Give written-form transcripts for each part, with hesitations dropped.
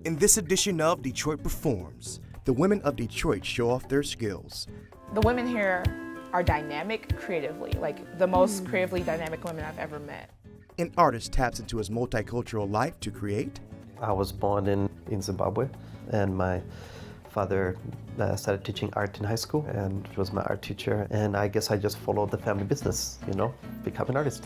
In this edition of Detroit Performs, the women of Detroit show off their skills. The women here are dynamic creatively, like the most creatively dynamic women I've ever met. An artist taps into his multicultural life to create. I was born in Zimbabwe, and my father started teaching art in high school, and he was my art teacher, and I guess I just followed the family business, become an artist.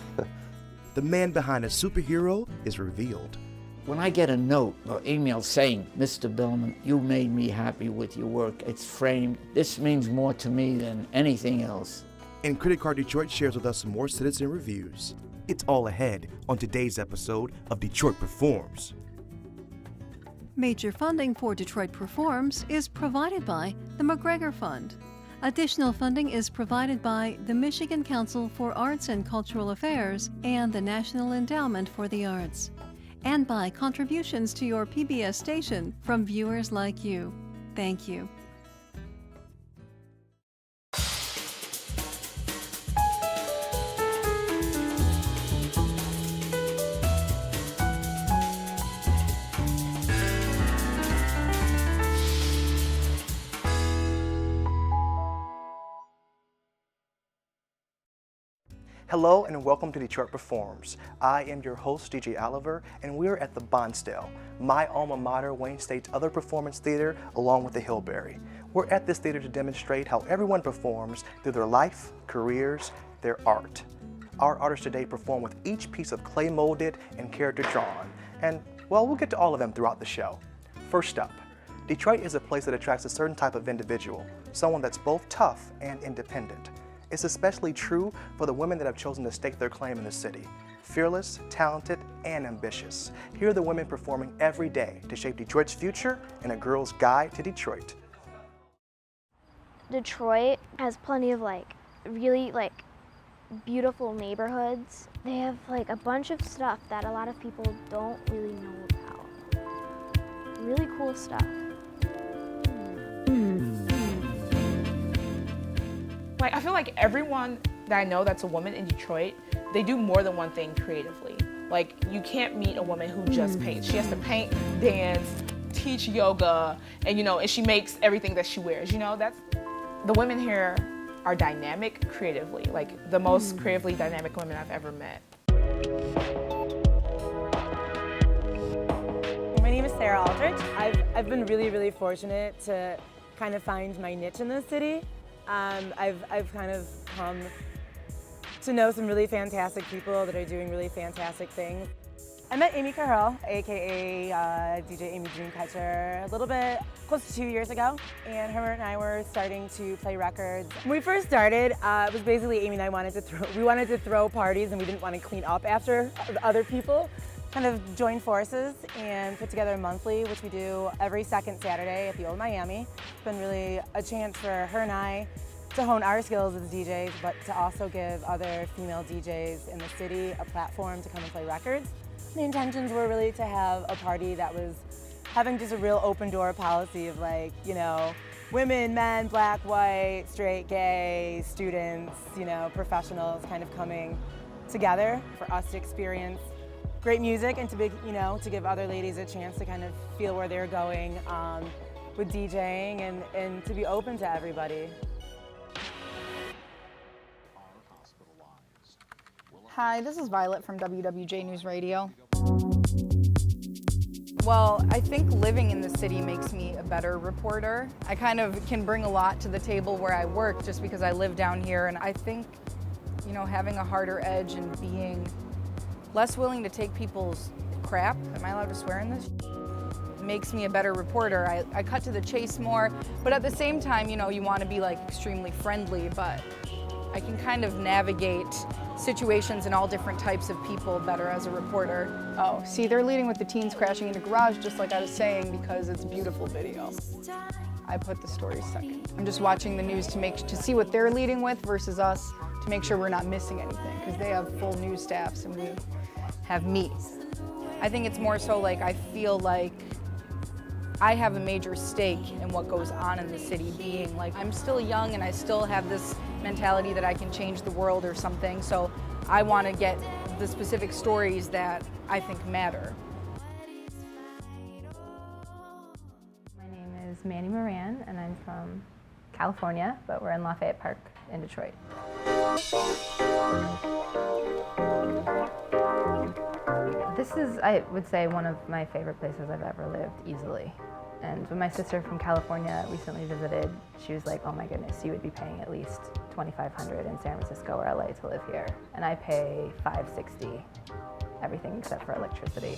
The man behind a superhero is revealed. When I get a note or email saying, Mr. Bellman, you made me happy with your work, it's framed, this means more to me than anything else. And Critic Card Detroit shares with us some more citizen reviews. It's all ahead on today's episode of Detroit Performs. Major funding for Detroit Performs is provided by the McGregor Fund. Additional funding is provided by the Michigan Council for Arts and Cultural Affairs and the National Endowment for the Arts, and by contributions to your PBS station from viewers like you. Thank you. Hello and welcome to Detroit Performs. I am your host, DJ Oliver, and we're at the Bonstelle, my alma mater, Wayne State's other performance theater, along with the Hillberry. We're at this theater to demonstrate how everyone performs through their life, careers, their art. Our artists today perform with each piece of clay molded and character drawn, and well, we'll get to all of them throughout the show. First up, Detroit is a place that attracts a certain type of individual, someone that's both tough and independent. It's especially true for the women that have chosen to stake their claim in the city. Fearless, talented, and ambitious. Here are the women performing every day to shape Detroit's future in A Girl's Guide to Detroit. Detroit has plenty of really beautiful neighborhoods. They have a bunch of stuff that a lot of people don't really know about. Really cool stuff. I feel like everyone that I know that's a woman in Detroit, they do more than one thing creatively. You can't meet a woman who just paints. She has to paint, dance, teach yoga, and she makes everything that she wears. That's the women here are dynamic creatively, the most creatively dynamic women I've ever met. My name is Sarah Aldrich. I've been really fortunate to kind of find my niche in this city. I've kind of come to know some really fantastic people that are doing really fantastic things. I met Amy Carroll, aka DJ Amy Dreamcatcher, a little bit close to 2 years ago, and her and I were starting to play records. When we first started, it was basically Amy and I wanted to throw parties, and we didn't want to clean up after other people. Kind of joined forces and put together a monthly, which we do every second Saturday at the Old Miami. It's been really a chance for her and I to hone our skills as DJs, but to also give other female DJs in the city a platform to come and play records. The intentions were really to have a party that was having just a real open door policy of women, men, black, white, straight, gay, students, professionals kind of coming together for us to experience great music and to give other ladies a chance to kind of feel where they're going with DJing and to be open to everybody. Hi, this is Violet from WWJ News Radio. Well, I think living in the city makes me a better reporter. I kind of can bring a lot to the table where I work just because I live down here, and I think, having a harder edge and being less willing to take people's crap, am I allowed to swear in this? Makes me a better reporter. I cut to the chase more, but at the same time, you want to be extremely friendly, but I can kind of navigate situations and all different types of people better as a reporter. Oh, see, they're leading with the teens crashing into garage, just like I was saying, because it's a beautiful video. I put the story second. I'm just watching the news to see what they're leading with versus us, to make sure we're not missing anything, because they have full news staffs and we have me. I think it's more so I feel like I have a major stake in what goes on in the city, being I'm still young and I still have this mentality that I can change the world or something, so I want to get the specific stories that I think matter. Manny Moran, and I'm from California, but we're in Lafayette Park in Detroit. This is, I would say, one of my favorite places I've ever lived, easily. And when my sister from California recently visited, she was like, oh my goodness, you would be paying at least $2,500 in San Francisco or LA to live here. And I pay $560, everything except for electricity.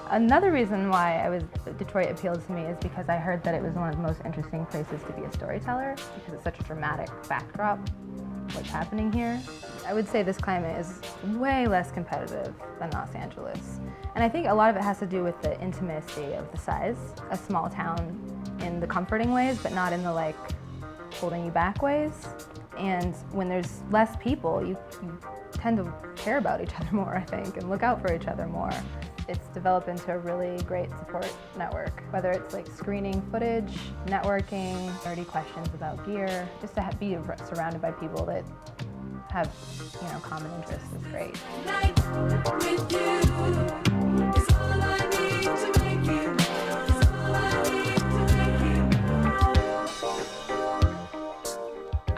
Another reason why Detroit appealed to me is because I heard that it was one of the most interesting places to be a storyteller, because it's such a dramatic backdrop, what's happening here. I would say this climate is way less competitive than Los Angeles. And I think a lot of it has to do with the intimacy of the size. A small town in the comforting ways, but not in the like holding you back ways. And when there's less people, you tend to care about each other more, I think, and look out for each other more. It's developed into a really great support network, whether it's like screening footage, networking, nerdy questions about gear, just to be surrounded by people that have, common interests is great.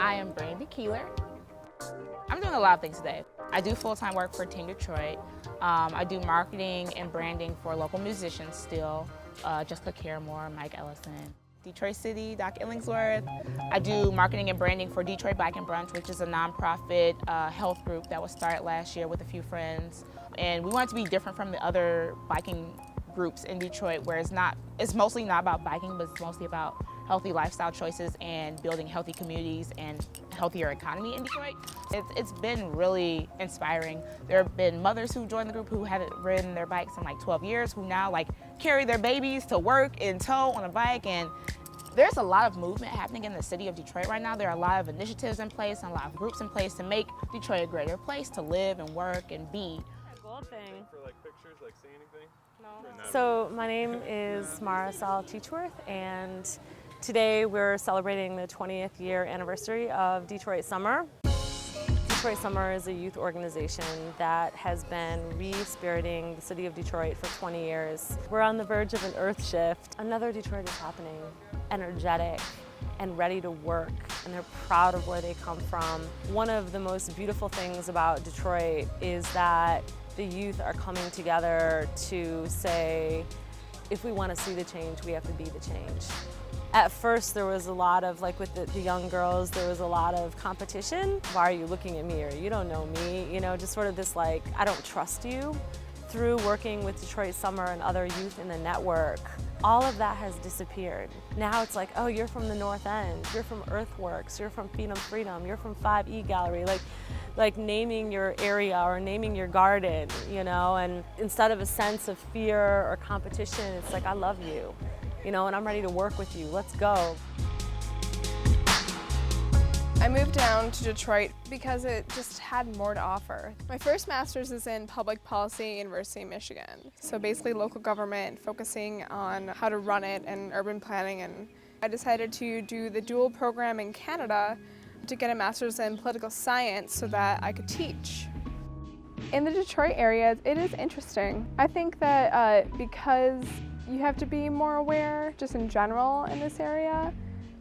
I am Brandy Keeler. I'm doing a lot of things today. I do full-time work for Team Detroit. I do marketing and branding for local musicians still, Jessica Caramore, Mike Ellison. Detroit City, Doc Illingsworth. I do marketing and branding for Detroit Bike and Brunch, which is a nonprofit health group that was started last year with a few friends. And we want to be different from the other biking groups in Detroit, where it's mostly not about biking, but it's mostly about healthy lifestyle choices and building healthy communities and healthier economy in Detroit. It's been really inspiring. There have been mothers who joined the group who haven't ridden their bikes in like 12 years, who now like carry their babies to work in tow on a bike. And there's a lot of movement happening in the city of Detroit right now. There are a lot of initiatives in place and a lot of groups in place to make Detroit a greater place to live and work and be. Gold thing. For like pictures, like see anything? No. So my name is Marisol Teachworth, and today we're celebrating the 20th year anniversary of Detroit Summer. Detroit Summer is a youth organization that has been re-spiriting the city of Detroit for 20 years. We're on the verge of an earth shift. Another Detroit is happening, energetic and ready to work, and they're proud of where they come from. One of the most beautiful things about Detroit is that the youth are coming together to say, if we want to see the change, we have to be the change. At first, there was a lot of, like with the young girls, there was a lot of competition. Why are you looking at me, or you don't know me? Just sort of this like, I don't trust you. Through working with Detroit Summer and other youth in the network, all of that has disappeared. Now it's like, oh, you're from the North End, you're from Earthworks, you're from Feed 'em Freedom, you're from 5E Gallery. Like naming your area or naming your garden, and instead of a sense of fear or competition, it's like, I love you, and I'm ready to work with you, let's go. I moved down to Detroit because it just had more to offer. My first master's is in public policy at University of Michigan. So basically local government, focusing on how to run it and urban planning. And I decided to do the dual program in Canada to get a master's in political science so that I could teach. In the Detroit area, it is interesting. I think that because you have to be more aware just in general in this area,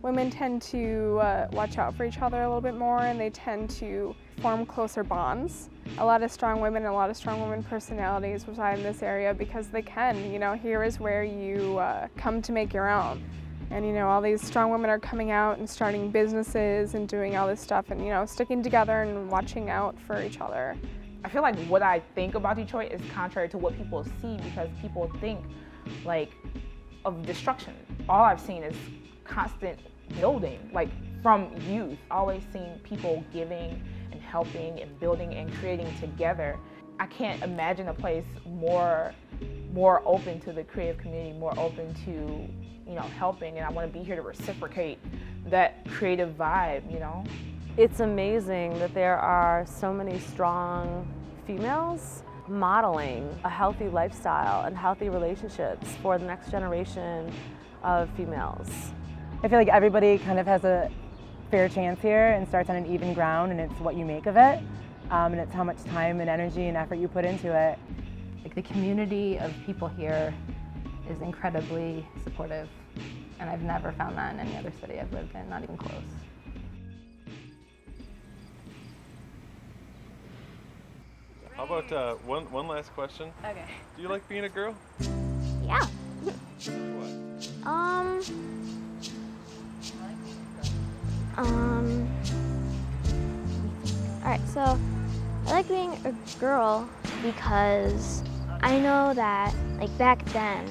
women tend to watch out for each other a little bit more, and they tend to form closer bonds. A lot of strong women and a lot of strong women personalities reside in this area because they can. Here is where you come to make your own. And all these strong women are coming out and starting businesses and doing all this stuff and sticking together and watching out for each other. I feel like what I think about Detroit is contrary to what people see, because people think like of destruction. All I've seen is constant building, like from youth. Always seen people giving and helping and building and creating together. I can't imagine a place more open to the creative community, more open to helping, and I want to be here to reciprocate that creative vibe. It's amazing that there are so many strong females modeling a healthy lifestyle and healthy relationships for the next generation of females. I feel like everybody kind of has a fair chance here and starts on an even ground, and it's what you make of it, and it's how much time and energy and effort you put into it. Like the community of people here is incredibly supportive, And I've never found that in any other city I've lived in, not even close. How about one last question? Okay. Do you like being a girl? Yeah. What? Alright, so I like being a girl because I know that, like, back then,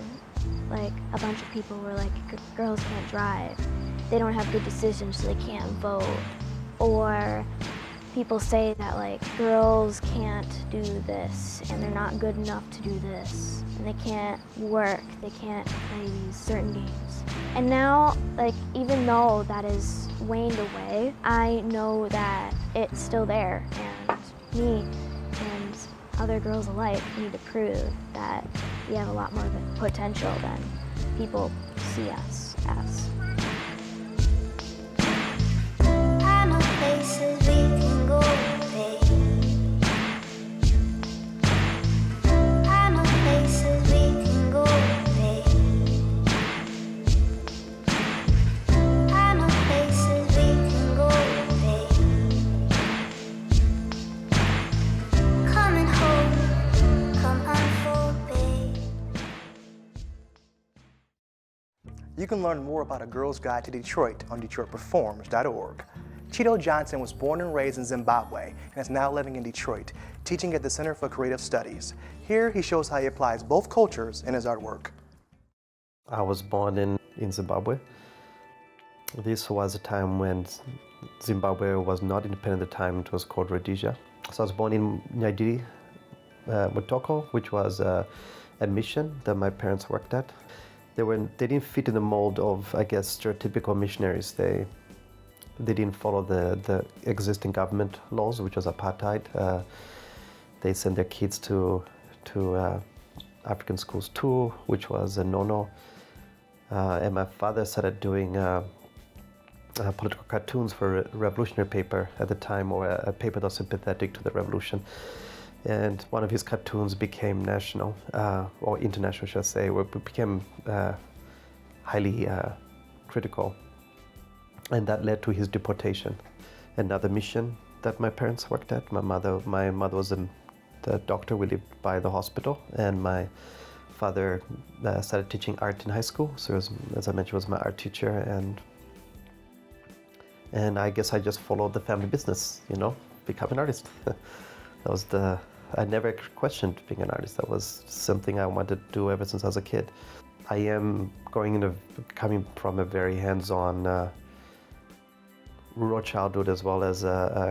like, a bunch of people were like, girls can't drive, they don't have good decisions, so they can't vote. Or people say that, like, girls can't do this, and they're not good enough to do this, and they can't work, they can't play these certain games. And now, like, even though that is waned away, I know that it's still there, and me and other girls alike need to prove that we have a lot more of a potential than people see us as. I know places we can go, babe. I know places we can go, babe. I know places we can go, babe. Coming home, come unfold, babe. You can learn more about A Girl's Guide to Detroit on DetroitPerforms.org. Chido Johnson was born and raised in Zimbabwe and is now living in Detroit, teaching at the Center for Creative Studies. Here he shows how he applies both cultures in his artwork. I was born in Zimbabwe. This was a time when Zimbabwe was not independent at the time. It was called Rhodesia. So I was born in Nyaidiri, Mutoko, which was a mission that my parents worked at. They didn't fit in the mold of, I guess, stereotypical missionaries. They didn't follow the existing government laws, which was apartheid. They sent their kids to African schools too, which was a no-no. And my father started doing political cartoons for a revolutionary paper at the time, or a paper that was sympathetic to the revolution. And one of his cartoons became national, or international, should I say, where it became highly critical. And that led to his deportation. Another mission that my parents worked at. My mother was the doctor. We lived by the hospital, and my father started teaching art in high school. So as I mentioned, was my art teacher, and I guess I just followed the family business, become an artist. I never questioned being an artist. That was something I wanted to do ever since I was a kid. I am coming from a very hands-on rural childhood, as well as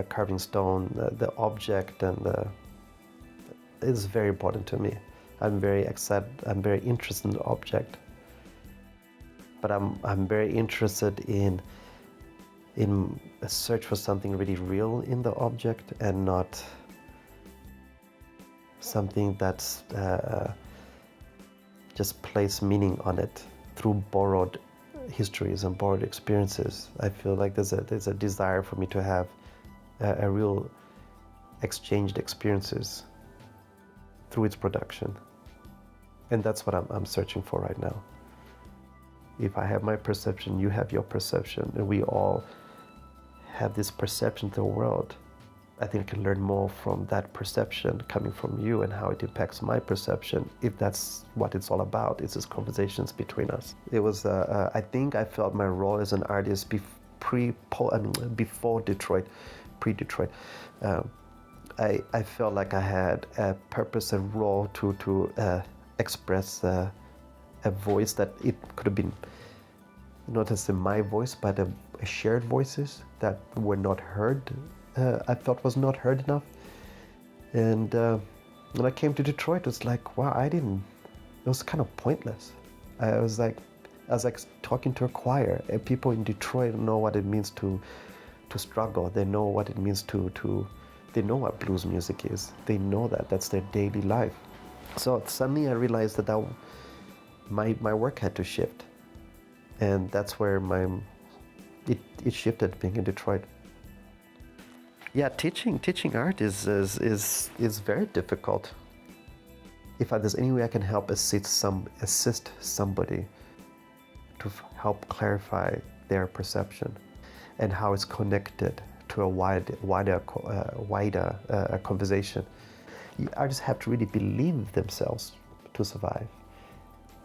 carving stone. The object is very important to me. I'm very excited. I'm very interested in the object, but I'm very interested in a search for something really real in the object, and not something that's just place meaning on it through borrowed histories and borrowed experiences. I feel like there's a desire for me to have a real exchanged experiences through its production, and that's what I'm searching for right now. If I have my perception, you have your perception, and we all have this perception of the world, I think I can learn more from that perception coming from you and how it impacts my perception, if that's what it's all about. It's just conversations between us. It was, I think I felt my role as an artist before Detroit, pre-Detroit. I felt like I had a purpose and role to express a voice that it could have been not necessarily my voice, but a shared voices that were not heard. I felt was not heard enough. And when I came to Detroit, it was like, wow, it was kind of pointless. I was like talking to a choir, and people in Detroit know what it means to struggle. They know what it means they know what blues music is. They know that's their daily life. So suddenly I realized that my work had to shift. And that's where it shifted, being in Detroit. Yeah, teaching art is very difficult. If there's any way I can help assist somebody to help clarify their perception and how it's connected to a wider conversation. Artists have to really believe themselves to survive.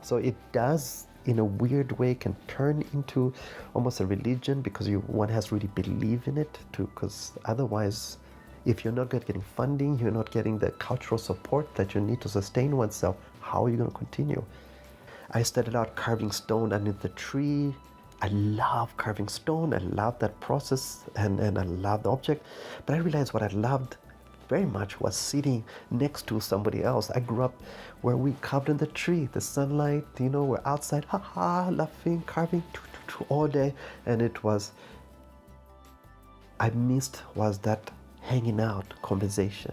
So it does, in a weird way, can turn into almost a religion because one has to really believe in it too, because otherwise, if you're not getting funding, you're not getting the cultural support that you need to sustain oneself, how are you going to continue? I started out carving stone underneath the tree. I love carving stone. I love that process and I love the object. But I realized what I loved very much was sitting next to somebody else. I grew up where we carved in the tree, the sunlight, we're outside, laughing, carving all day. And I missed was that hanging out conversation,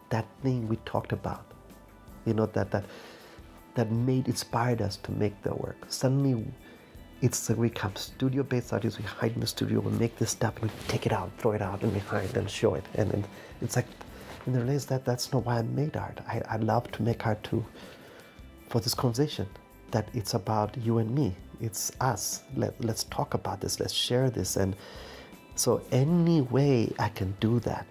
that thing we talked about, that inspired us to make the work. Suddenly, we come studio-based artists, we hide in the studio, we make this stuff, we take it out, throw it out, and we hide and show it. And it's like, in the realize that's not why I made art. I love to make art for this conversation, that it's about you and me. It's us. Let's talk about this, let's share this. And so any way I can do that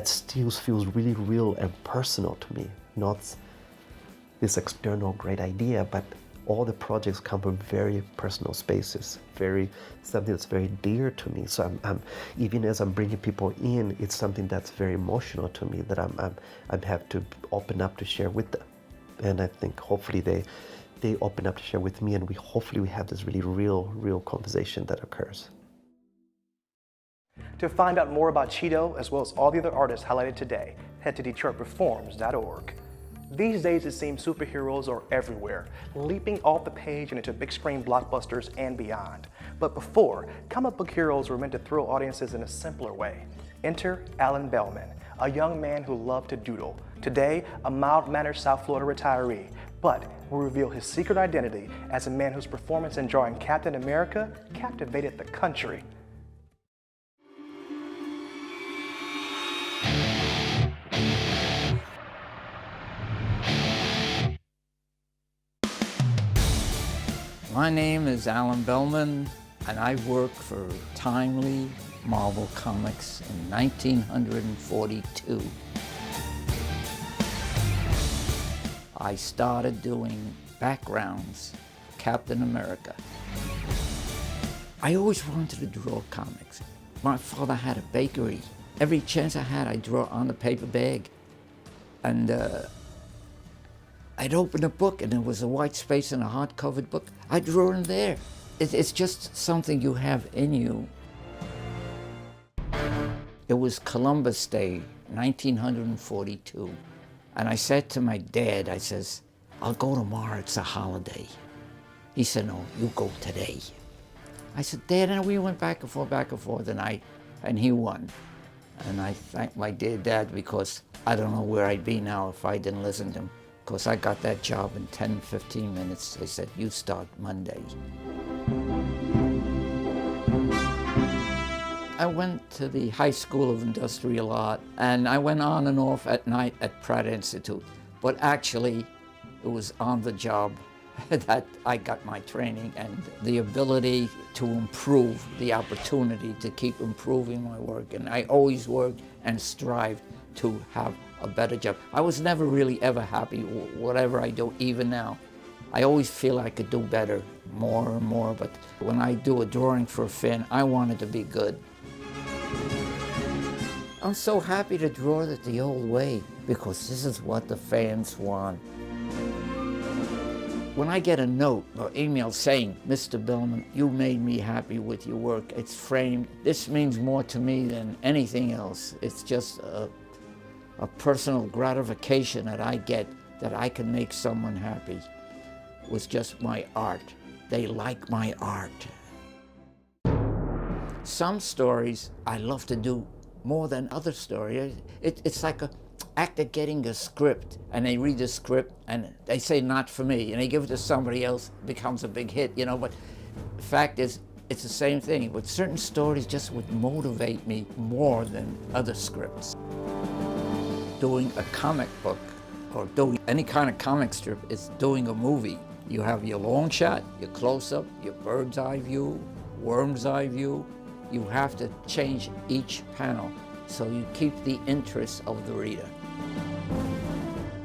still feels really real and personal to me, not this external great idea, but all the projects come from very personal spaces, something that's very dear to me. So I'm even as I'm bringing people in, it's something that's very emotional to me that I have to open up to share with them. And I think hopefully they open up to share with me, and hopefully we have this really real conversation that occurs. To find out more about Chido, as well as all the other artists highlighted today, head to DetroitPerforms.org. These days it seems superheroes are everywhere, leaping off the page and into big screen blockbusters and beyond. But before, comic book heroes were meant to thrill audiences in a simpler way. Enter Allen Bellman, a young man who loved to doodle. Today, a mild-mannered South Florida retiree, but will reveal his secret identity as a man whose performance in drawing Captain America captivated the country. My name is Allen Bellman, and I worked for Timely Marvel Comics in 1942. I started doing backgrounds for Captain America. I always wanted to draw comics. My father had a bakery. Every chance I had, I'd draw on the paper bag. And I'd open a book and there was a white space in a hard-covered book. I'd draw in there. It's just something you have in you. It was Columbus Day, 1942. And I said to my dad, I says, I'll go tomorrow, it's a holiday. He said, no, you go today. I said, Dad, and we went back and forth, and he won. And I thank my dear dad, because I don't know where I'd be now if I didn't listen to him. Because I got that job in 10, 15 minutes. They said, you start Monday. I went to the High School of Industrial Art, and I went on and off at night at Pratt Institute. But actually, it was on the job that I got my training and the ability to improve, the opportunity to keep improving my work. And I always worked and strived to have a better job. I was never really ever happy, whatever I do, even now. I always feel I could do better, more and more, but when I do a drawing for a fan, I want it to be good. I'm so happy to draw it the old way, because this is what the fans want. When I get a note or email saying, Mr. Bellman, you made me happy with your work, it's framed, this means more to me than anything else. It's just a personal gratification that I get, that I can make someone happy with just my art. They like my art. Some stories I love to do more than other stories. It's like an actor getting a script, and they read the script and they say, not for me, and they give it to somebody else, it becomes a big hit, you know, but the fact is, it's the same thing. But certain stories just would motivate me more than other scripts. Doing a comic book or doing any kind of comic strip is doing a movie. You have your long shot, your close-up, your bird's eye view, worm's eye view. You have to change each panel so you keep the interest of the reader.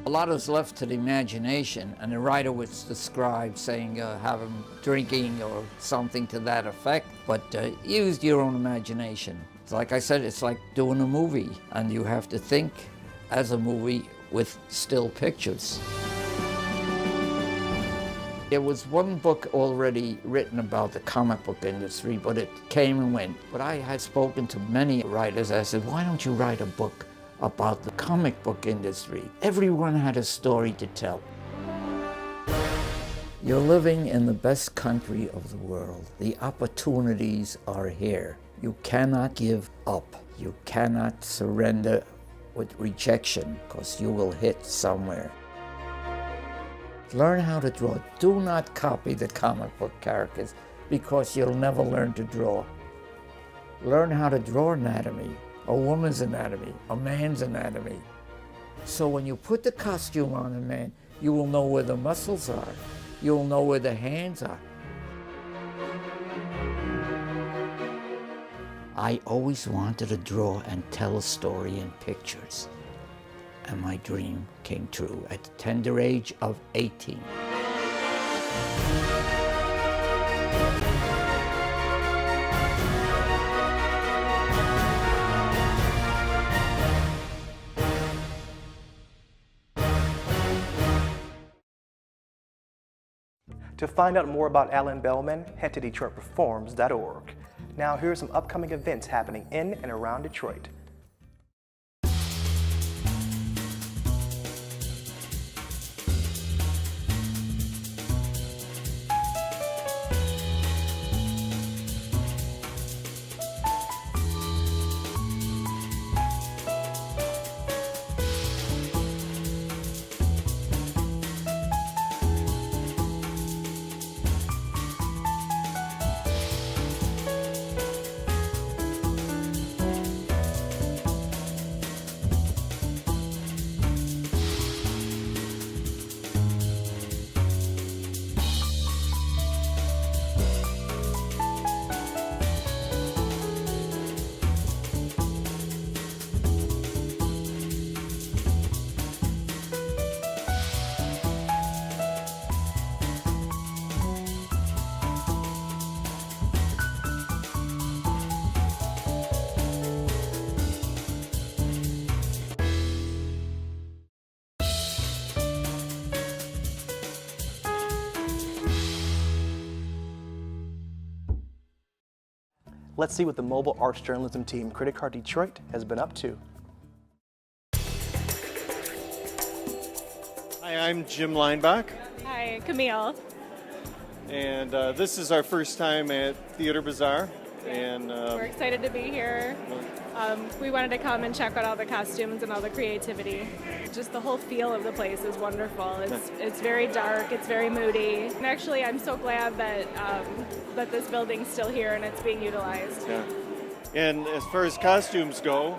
A lot is left to the imagination, and the writer would describe saying have them drinking or something to that effect, but use your own imagination. Like I said, it's like doing a movie, and you have to think as a movie with still pictures. There was one book already written about the comic book industry, but it came and went. But I had spoken to many writers. I said, why don't you write a book about the comic book industry? Everyone had a story to tell. You're living in the best country of the world. The opportunities are here. You cannot give up. You cannot surrender with rejection, because you will hit somewhere. Learn how to draw. Do not copy the comic book characters, because you'll never learn to draw. Learn how to draw anatomy, a woman's anatomy, a man's anatomy. So when you put the costume on a man, you will know where the muscles are. You'll know where the hands are. I always wanted to draw and tell a story in pictures. And my dream came true at the tender age of 18. To find out more about Allen Bellman, head to DetroitPerforms.org. Now here are some upcoming events happening in and around Detroit. Let's see what the mobile arts journalism team Credit Card Detroit has been up to. Hi, I'm Jim Leinbach, Hi, Camille. and this is our first time at Theater Bazaar. And We're excited to be here. We wanted to come and check out all the costumes and all the creativity. Just the whole feel of the place is wonderful. It's very dark, it's very moody. And actually, I'm so glad that that this building's still here and it's being utilized. yeah. And as far as costumes go,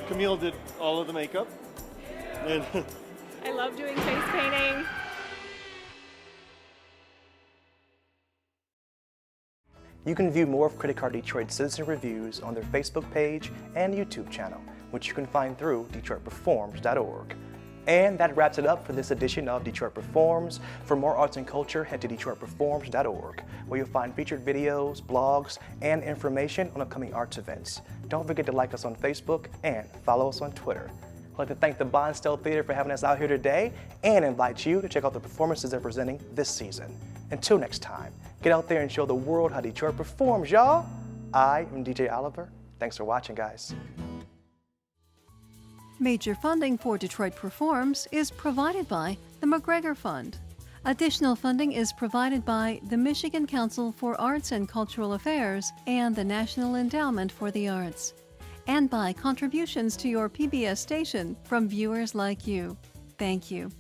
Camille did all of the makeup. And I love doing face painting. You can view more of Credit Card Detroit's citizen reviews on their Facebook page and YouTube channel, which you can find through DetroitPerforms.org. And that wraps it up for this edition of Detroit Performs. For more arts and culture, head to DetroitPerforms.org, where you'll find featured videos, blogs, and information on upcoming arts events. Don't forget to like us on Facebook and follow us on Twitter. I'd like to thank the Bonstelle Theater for having us out here today and invite you to check out the performances they're presenting this season. Until next time, get out there and show the world how Detroit performs, y'all. I am DJ Oliver. Thanks for watching, guys. Major funding for Detroit Performs is provided by the McGregor Fund. Additional funding is provided by the Michigan Council for Arts and Cultural Affairs and the National Endowment for the Arts, and by contributions to your PBS station from viewers like you. Thank you.